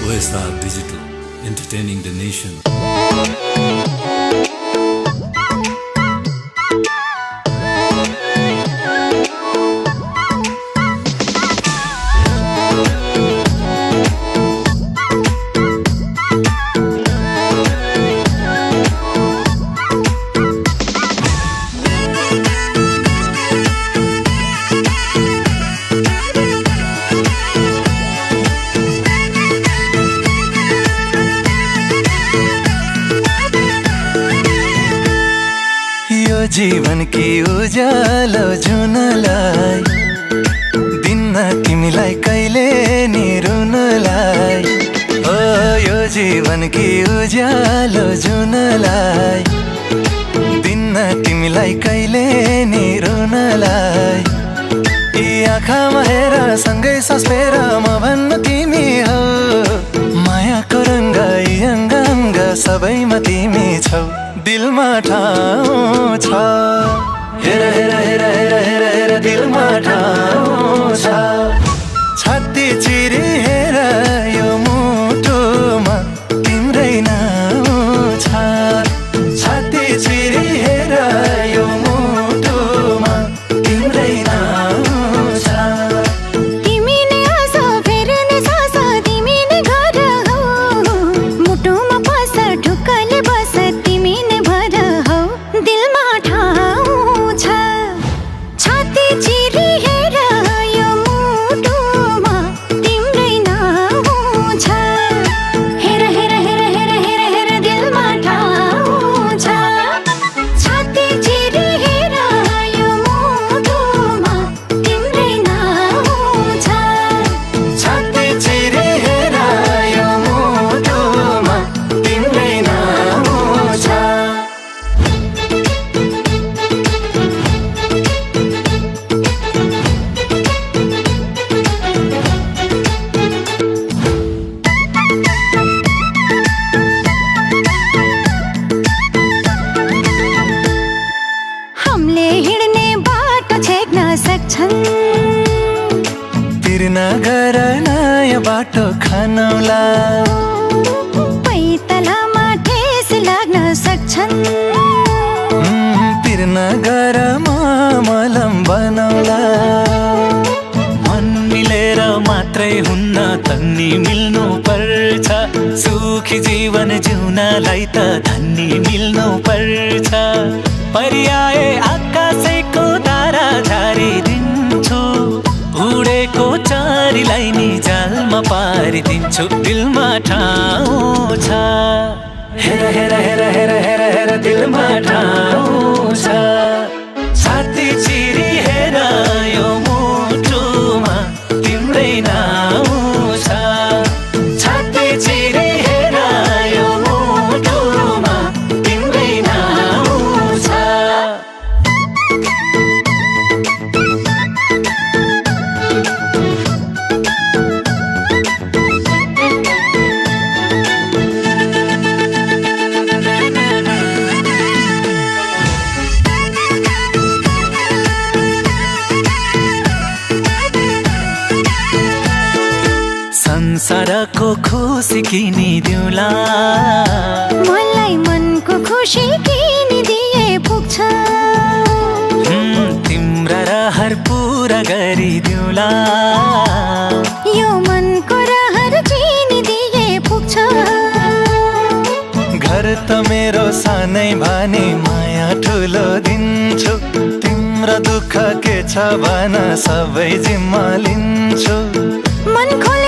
OSR Digital, entertaining the nation. जीवन की उज्यालो जुनलाई दिन्न तिमीलाई कहिले नि रुनलाई ओ यो जीवन की उज्यालो जुनलाई दिन्न तिमीलाई कहिले नि रुनलाई यी आँखामा हेर सँगै सास फेर म भन्न तिमी हो मायाको रङ्ग यी अङ्ग सबैमा तिमी छौ दिलमा ठाउँ छ हेर हेर हेर हेर हेर हेर दिलमा ठाउँ छ छाती चिरी हेर यो मुटुमा तिम्रै नाउँ छ छाती चिरी हेर यो मुटुमा तिम्रै नाउँ छ तिमी नै आस फेर्ने सास तिमी नै घर हौ मुटुमा बस ढुक्कले बस तिमी नै भर हौ दिलमा ठाउँ छ छाती चिरी हेर यो मुटुमा तिम्रै नाउँ छ हेर हेर हेर हेर हेर हेर दिलमा ठाउँ छ छाती चिरी हेर यो मुटुमा तिम्रै नाउँ छ छाती चिरी हेर यो मुटुमा तिम्रै नाउँ छ हमले हिँड्ने बाटो छेक्न सक्छन् तिर्न गर नयाँ बाटो खानौला पैतालामा ठेस लाग्न सक्छन् तिर्न गर मलम बनौला मन मिलेर मात्रै हुन्न तन्नी मिल्नु पर्छ सुखी जीवन जिउनलाई त धन्नी मिल्नु पर्छ पर्याए आकाशैको तारा झारिदिन्छु उडेको चारीलाई नि जालमा पारिदिन्छु दिलमा ठाउँ छ हेर हेर हेर हेर हेर हेर दिलमा ठाउँ छ छाती चिरी हेर यो मुटुमा तिम्रै नाउँ छ छाती चिरी हेर यो मुटुमा तिम्रै नाउँ छ संसारको खुसी किनिदिउँला मलाई मनको खुसी किनिदिए पुग्छ तिम्रा रहर पुरा गरिदिउँला यो मनको रहर चिनिदिए पुग्छ घर त मेरो सानै भने माया ठुलो दिन्छु तिम्रो दुःख के छ भन सबै जिम्मा लिन्छु मन खोल